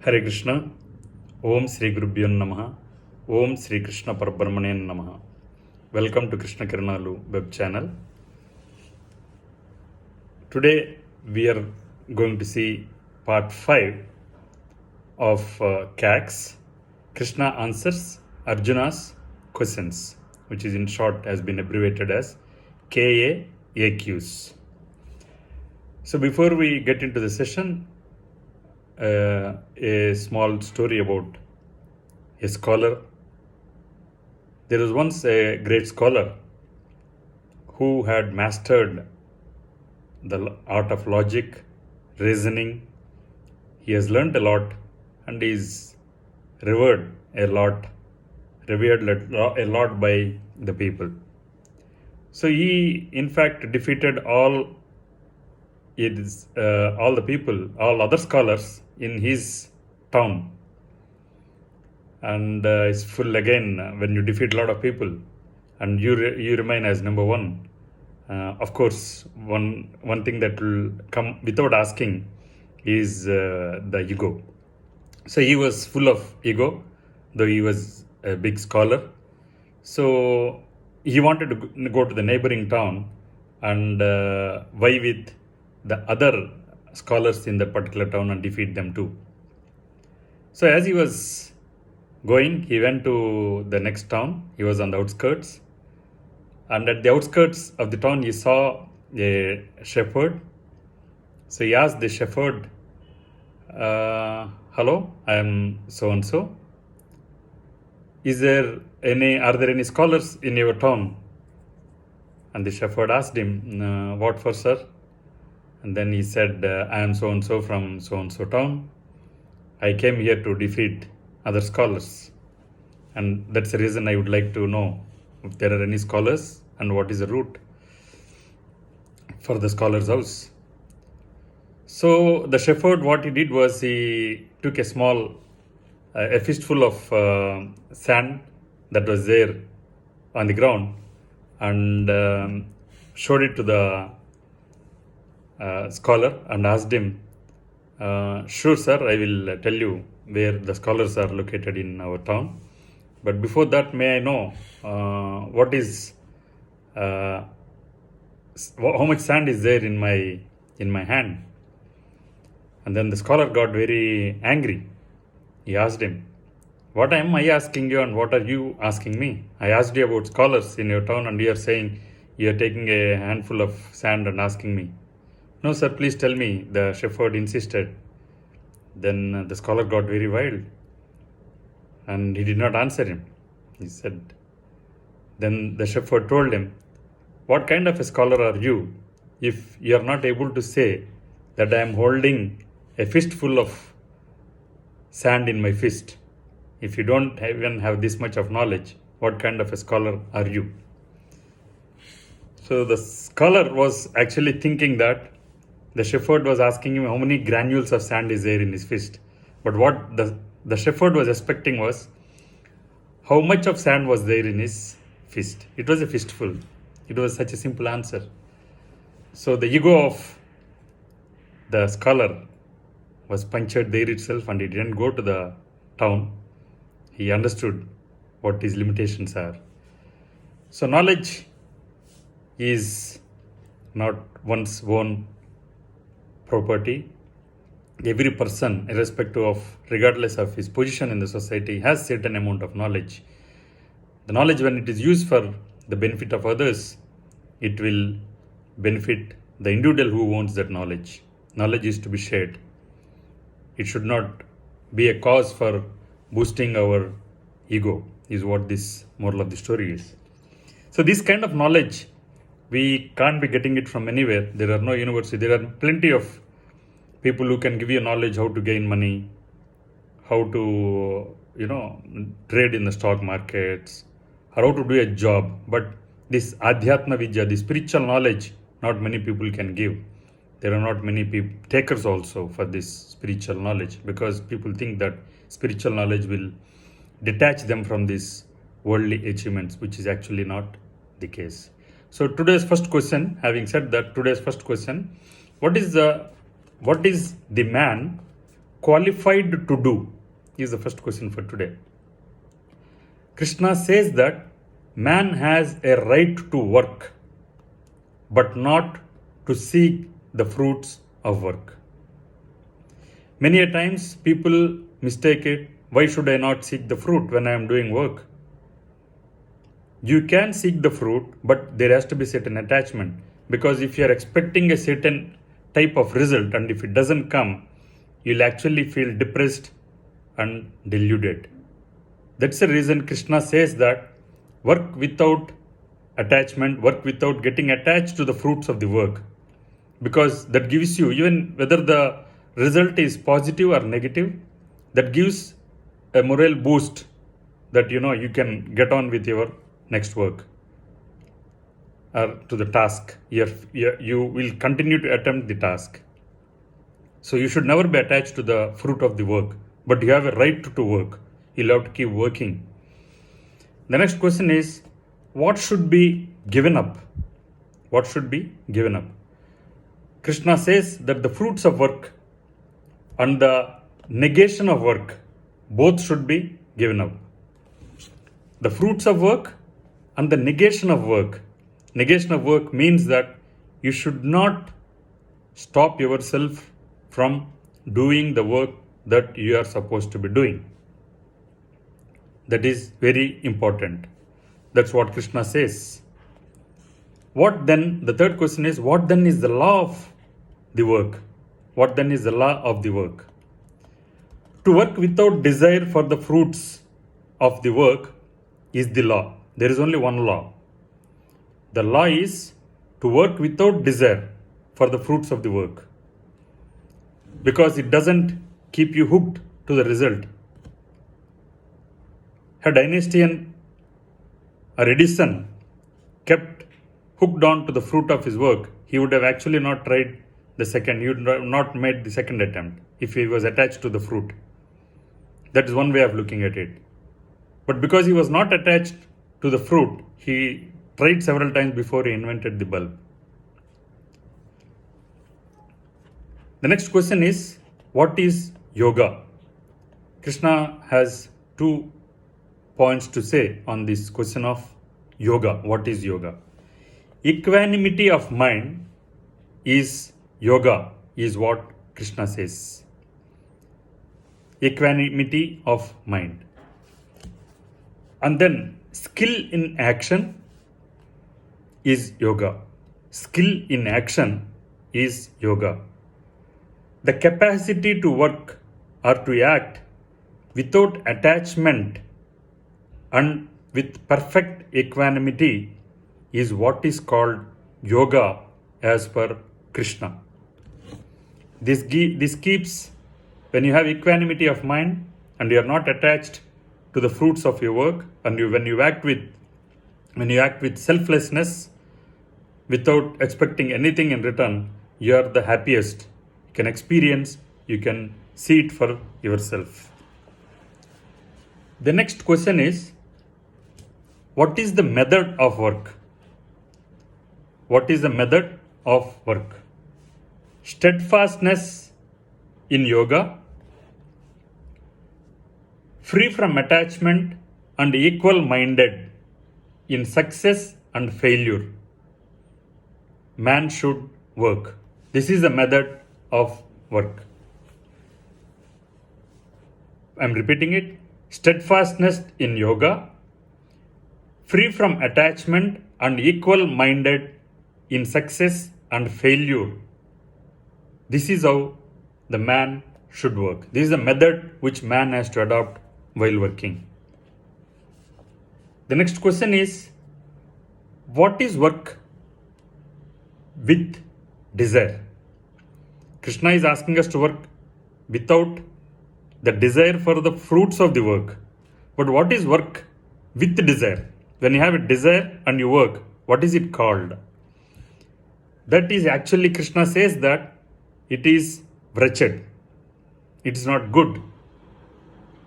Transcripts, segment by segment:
Hare Krishna. Om Sri Gurubhyo Namaha. Om Sri Krishna Parabrahmane Namaha. Welcome to Krishna Kiranalu web channel. Today we are going to see part 5 of KAAQs. Krishna answers Arjuna's questions, which is in short has been abbreviated as KAAQs. So before we get into the session, a small story about a scholar. There was once a great scholar who had mastered the art of logic, reasoning. He has learnt a lot and is revered a lot by the people. So he, in fact, defeated all the people, all other scholars in his town. And it's full again when you defeat a lot of people and you remain as number one. Of course, one thing that will come without asking is the ego. So he was full of ego, though he was a big scholar. So he wanted to go to the neighboring town and vie with the other scholars in that particular town and defeat them too. So as he was going, he went to the next town. He was on the outskirts. And at the outskirts of the town, he saw a shepherd. So he asked the shepherd, hello, I am so-and-so. Are there any scholars in your town? And the shepherd asked him, what for, sir? And then he said, I am so-and-so from so-and-so town. I came here to defeat other scholars. And that's the reason I would like to know if there are any scholars and what is the route for the scholar's house. So the shepherd, what he did was he took a fistful of sand that was there on the ground and showed it to the scholar and asked him, sure sir, I will tell you where the scholars are located in our town. But before that, may I know how much sand is there in my hand? And then the scholar got very angry. He asked him, what am I asking you and what are you asking me? I asked you about scholars in your town and you are saying you are taking a handful of sand and asking me. No sir, please tell me, the shepherd insisted. Then the scholar got very wild and he did not answer him. He said, then the shepherd told him, what kind of a scholar are you if you are not able to say that I am holding a fistful of sand in my fist? If you don't even have this much of knowledge, what kind of a scholar are you? So the scholar was actually thinking that the shepherd was asking him how many granules of sand is there in his fist. But what the shepherd was expecting was how much of sand was there in his fist. It was a fistful. It was such a simple answer. So the ego of the scholar was punctured there itself and he didn't go to the town. He understood what his limitations are. So knowledge is not one's own property. Every person, regardless of his position in the society, has certain amount of knowledge. The knowledge, when it is used for the benefit of others, it will benefit the individual who owns that knowledge. Knowledge is to be shared. It should not be a cause for boosting our ego, is what this moral of the story is. So this kind of knowledge, we can't be getting it from anywhere. There are no universities. There are plenty of people who can give you knowledge how to gain money, how to, trade in the stock markets, or how to do a job. But this adhyatma vidya, the spiritual knowledge, not many people can give. There are not many takers also for this spiritual knowledge because people think that spiritual knowledge will detach them from these worldly achievements, which is actually not the case. So today's first question, having said that, what is the man qualified to do? Is the first question for today. Krishna says that man has a right to work, but not to seek the fruits of work. Many a times people mistake it. Why should I not seek the fruit when I am doing work? You can seek the fruit, but there has to be certain attachment. Because if you are expecting a certain type of result and if it doesn't come, you'll actually feel depressed and deluded. That's the reason Krishna says that work without attachment, work without getting attached to the fruits of the work. Because that gives you, even whether the result is positive or negative, that gives a morale boost that you can get on with your next work or to the task. You will continue to attempt the task. So you should never be attached to the fruit of the work, but you have a right to work. You'll have to keep working. The next question is, what should be given up? What should be given up? Krishna says that the fruits of work and the negation of work both should be given up. The fruits of work and the negation of work. Negation of work means that you should not stop yourself from doing the work that you are supposed to be doing. That is very important. That's what Krishna says. What then? The third question is, what then is the law of the work? What then is the law of the work? To work without desire for the fruits of the work is the law. There is only one law. The law is to work without desire for the fruits of the work, because it doesn't keep you hooked to the result. Had Einstein or Edison kept hooked on to the fruit of his work, he would have actually not tried the second, he would have not made the second attempt if he was attached to the fruit. That is one way of looking at it. But because he was not attached to the fruit, he tried several times before he invented the bulb. The next question is, what is yoga? Krishna has 2 points to say on this question of yoga. What is yoga? Equanimity of mind is yoga, is what Krishna says. Equanimity of mind. And then skill in action is yoga. Skill in action is yoga. The capacity to work or to act without attachment and with perfect equanimity is what is called yoga as per Krishna. This keeps, when you have equanimity of mind and you are not attached to the fruits of your work, and when you act with selflessness without expecting anything in return, you are the happiest. You can experience, you can see it for yourself. The next question is, what is the method of work? What is the method of work? Steadfastness in yoga, free from attachment and equal-minded in success and failure. Man should work. This is the method of work. I'm repeating it. Steadfastness in yoga, free from attachment and equal-minded in success and failure. This is how the man should work. This is the method which man has to adopt while working. The next question is, what is work with desire? Krishna is asking us to work without the desire for the fruits of the work. But what is work with desire? When you have a desire and you work, what is it called? That is actually, Krishna says that it is wretched. It is not good.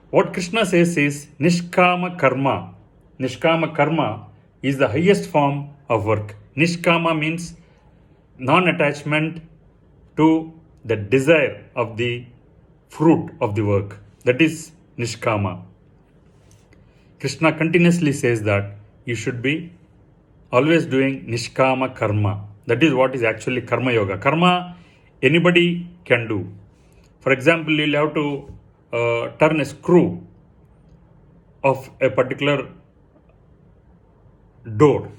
What Krishna says is nishkama karma. Nishkama karma is the highest form of work. Nishkama means non-attachment to the desire of the fruit of the work. That is nishkama. Krishna continuously says that you should be always doing nishkama karma. That is what is actually karma yoga. Karma anybody can do. For example, you'll have to turn a screw of a particular door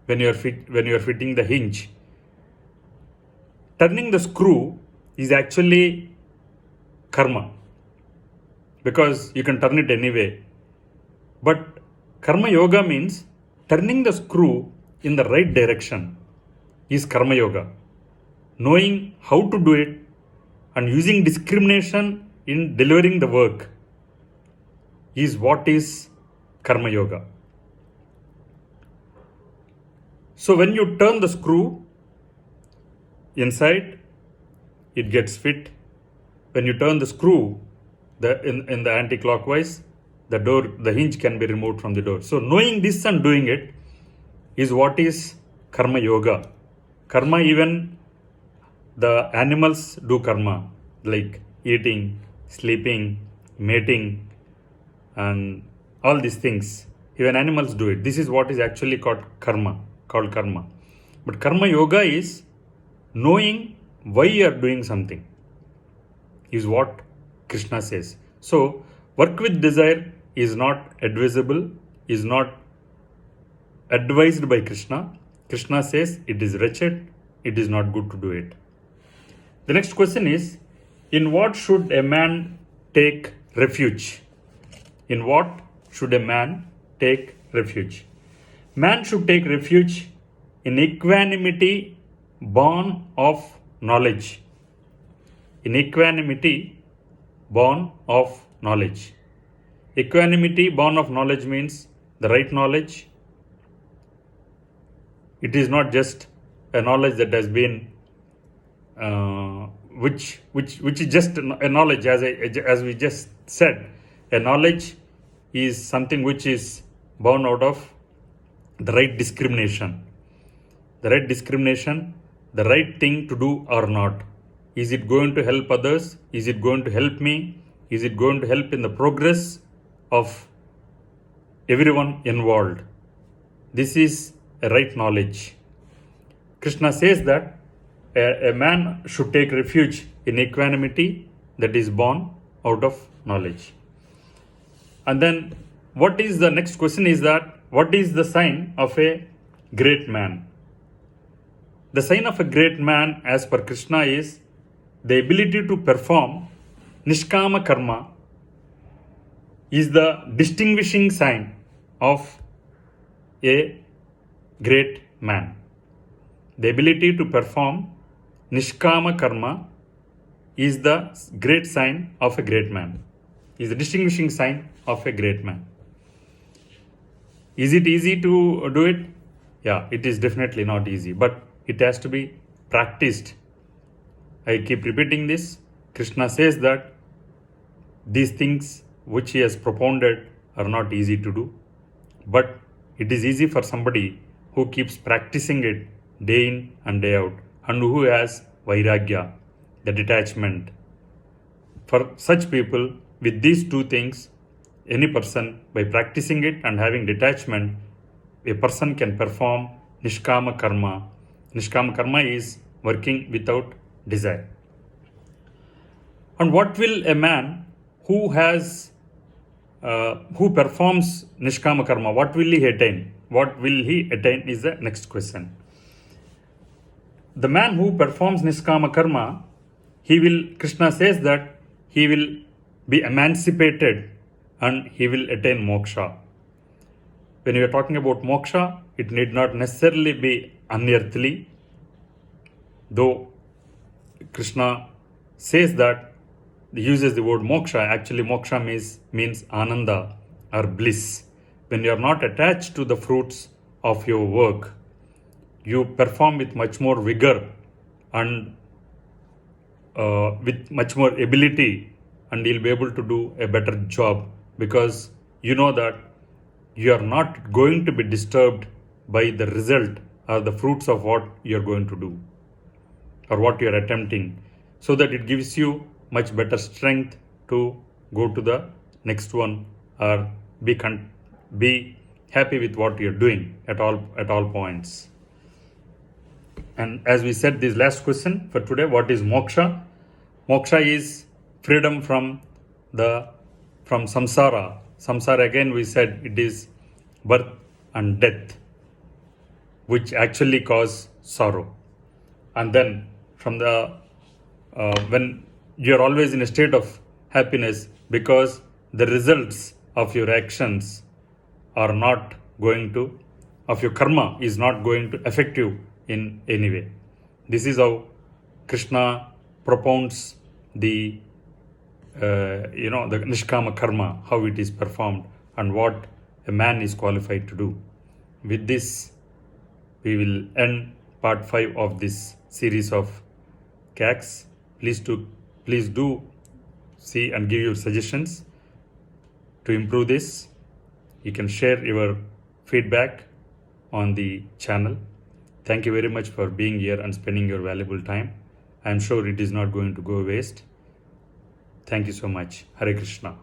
when you are fitting the hinge. Turning the screw is actually karma, because you can turn it anyway. But karma yoga means turning the screw in the right direction is karma yoga. Knowing how to do it and using discrimination in delivering the work is what is karma yoga. So when you turn the screw inside, it gets fit. When you turn the screw in the anti-clockwise, the hinge can be removed from the door. So knowing this and doing it is what is karma yoga. Karma, even the animals do karma, like eating, sleeping, mating, and all these things. Even animals do it. This is what is actually called karma. But karma yoga is knowing why you are doing something, is what Krishna says. So work with desire is not advisable, is not advised by Krishna. Krishna says it is wretched, it is not good to do it. The next question is, in what should a man take refuge? In what should a man take refuge? Man should take refuge in equanimity born of knowledge. In equanimity born of knowledge. Equanimity born of knowledge means the right knowledge. It is not just a knowledge that has been which is just a knowledge, as we just said. A knowledge is something which is born out of the right discrimination. The right discrimination, the right thing to do or not. Is it going to help others? Is it going to help me? Is it going to help in the progress of everyone involved? This is a right knowledge. Krishna says that a man should take refuge in equanimity that is born out of knowledge. And then what is the next question is that what is the sign of a great man? The sign of a great man as per Krishna is the ability to perform nishkama karma is the distinguishing sign of a great man. The ability to perform nishkama karma is the great sign of a great man, is the distinguishing sign of a great man. Is it easy to do it? Yeah, it is definitely not easy, but it has to be practiced. I keep repeating this. Krishna says that these things which he has propounded are not easy to do, but it is easy for somebody who keeps practicing it day in and day out, and who has vairagya, the detachment. For such people, with these two things, any person, by practicing it and having detachment, a person can perform nishkama karma. Nishkama karma is working without desire. And what will a man who performs nishkama karma, what will he attain? What will he attain is the next question. The man who performs nishkama karma, Krishna says that he will be emancipated and he will attain moksha. When we are talking about moksha, it need not necessarily be unearthly, though Krishna says that, he uses the word moksha. Actually, moksha means ananda or bliss. When you are not attached to the fruits of your work, you perform with much more vigor and with much more ability, and you'll be able to do a better job, because you know that you are not going to be disturbed by the result or the fruits of what you are going to do or what you are attempting, so that it gives you much better strength to go to the next one, or be happy with what you're doing at all points. And as we said, this last question for today, what is moksha? Moksha is freedom from samsara. Samsara, again we said, it is birth and death, which actually cause sorrow. And then from the when you're always in a state of happiness, because the results of your actions are not going to, of your karma is not going to affect you in any way. This is how Krishna propounds the the nishkama karma, how it is performed and what a man is qualified to do. With this, we will end part 5 of this series of KAAQs. Please do see and give your suggestions to improve this. You can share your feedback on the channel. Thank you very much for being here and spending your valuable time. I am sure it is not going to go waste. Thank you so much. Hare Krishna.